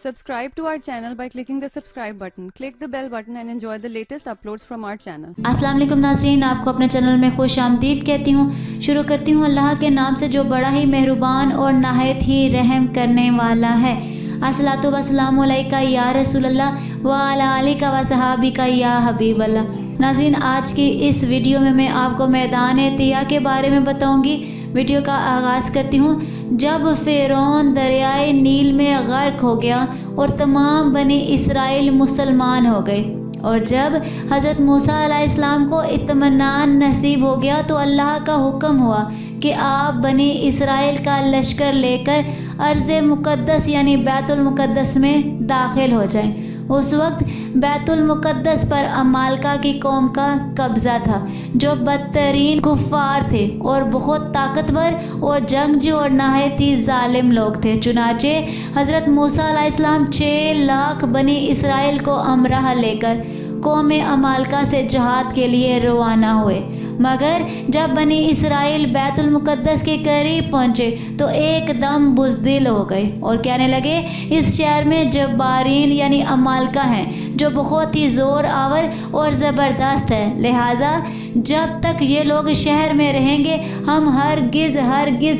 Subscribe to our channel by clicking the subscribe button. Click the bell button and enjoy the latest uploads from our channel. अस्सलाम वालेकुम नाज़रीन, आपको अपने channel में खुश आमदीद कहती हूँ। शुरू करती हूँ अल्लाह के नाम से जो बड़ा ही मेहरबान और नहायत ही रहम करने वाला है। अस्सलातु वस्सलामु अलैका या रसूल अल्लाह व अला आलिका व सहाबिका या हबीब अल्लाह। नाज़रीन, आज की इस वीडियो में मैं आपको मैदान तिया के बारे में बताऊँगी। वीडियो का आगाज़ करती हूँ। जब फ़िरौन दरियाए नील में गर्क हो गया और तमाम बनी इसराइल मुसलमान हो गए, और जब हज़रत मूसा अलैहिस्सलाम को इत्मीनान नसीब हो गया तो अल्लाह का हुक्म हुआ कि आप बनी इसराइल का लश्कर लेकर अर्ज़ मुक़द्दस यानी बैतुल मुक़द्दस में दाखिल हो जाएं। उस वक्त बैतुल मुक़द्दस पर अमालका की कौम का कब्ज़ा था, जो बदतरीन कुफ़ार थे और बहुत ताकतवर और जंगजू और नहायत ही ज़ालिम लोग थे। चुनाचे हज़रत मूसा अलैहिस्सलाम 6 लाख बनी इसराइल को अमराह लेकर कौम अमालका से जहाद के लिए रवाना हुए। मगर जब बनी इसराइल बैतुल मुक़द्दस के करीब पहुँचे तो एकदम बुज़दिल हो गए और कहने लगे, इस शहर में जब्बारीन यानी अमालका हैं जो बहुत ही ज़ोर आवर और ज़बरदस्त है, लिहाजा जब तक ये लोग शहर में रहेंगे हम हरगिज़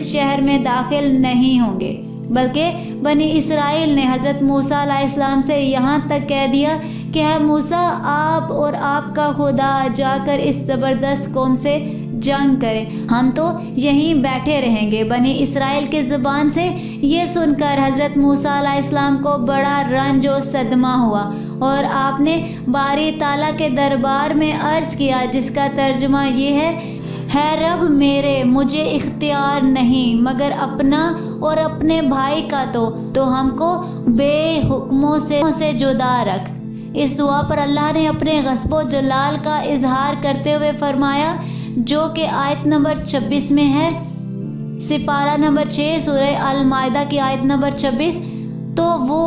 शहर में दाखिल नहीं होंगे। बल्कि बनी इसराइल ने हज़रत मूसा अलैहिस्सलाम से यहाँ तक कह दिया कि है मूसा, आप और आपका खुदा जाकर इस ज़बरदस्त कौम से जंग करें, हम तो यहीं बैठे रहेंगे। बनी इसराइल के ज़ुबान से ये सुनकर हज़रत मूसा अलैहिस्सलाम को बड़ा रंज और सदमा हुआ और आपने बारी ताला के दरबार में अर्ज़ किया, जिसका तर्जुमा ये है रब मेरे, मुझे इख्तियार नहीं मगर अपना और अपने भाई का तो हमको बेहुक्मों से जुदा रख। इस दुआ पर अल्लाह ने अपने ग़ज़ब व जलाल का इजहार करते हुए फरमाया, जो कि आयत नंबर 26 में है, सिपारा नंबर 6 सूरह अल माइदा की आयत नंबर 26। तो वो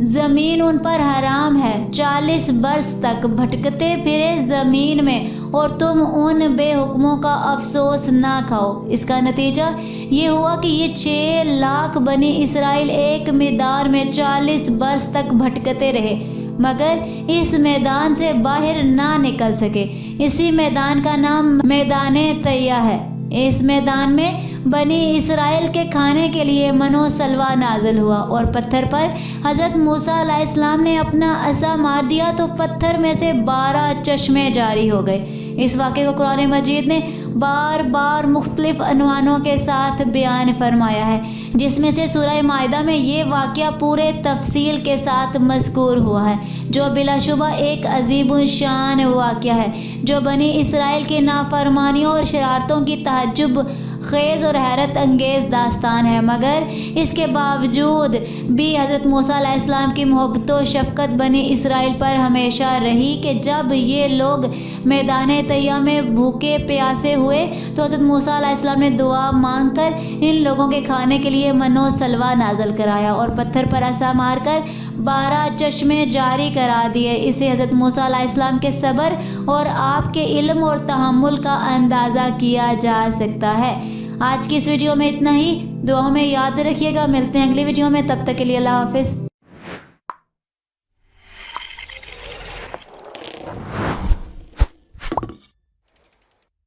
ज़मीन उन पर हराम है 40 बरस तक भटकते फिरे ज़मीन में, और तुम उन बेहुक्मों का अफसोस ना खाओ। इसका नतीजा ये हुआ कि ये 6 लाख बनी इसराइल एक मैदान में 40 बरस तक भटकते रहे मगर इस मैदान से बाहर ना निकल सके। इसी मैदान का नाम मैदान तिया है। इस मैदान में बनी इसराइल के खाने के लिए मनो सलवा नाजिल हुआ और पत्थर पर हज़रत मूसा अलैहिस्सलाम ने अपना असा मार दिया तो पत्थर में से 12 चश्मे जारी हो गए। इस वाक़े को कुरान मजीद ने बार बार मुख्तलिफ अनवानों के साथ बयान फरमाया है, जिसमें से सूरह माइदा में ये वाक़या पूरे तफसील के साथ मज़कूर हुआ है, जो बिलाशुबा एक अजीब शान वाक़या है, जो बनी इसराइल की नाफरमानियों और शरारतों की तहज्जुब ख़ेज़ और हैरत अंगेज़ दास्तान है। मगर इसके बावजूद भी हज़रत मूसा अलैहिस्सलाम की मोहब्बत व शफ़क़त बनी इसराइल पर हमेशा रही कि जब ये लोग मैदान तिया में भूखे प्यासे हुए तो हज़रत मूसा अलैहिस्सलाम ने दुआ मांग कर इन लोगों के खाने के लिए मनो सलवा नाज़िल कराया और पत्थर पर असा मारकर 12 चश्मे जारी करा दिए। इसे हज़रत मूसा अलैहिस्सलाम के सब्र और आपके इल्म और तहम्मुल का अंदाज़ा किया जा सकता है। आज की इस वीडियो में इतना ही। दुआओं में याद रखिएगा। मिलते हैं अगली वीडियो में, तब तक के लिए अल्लाह हाफ़िज़।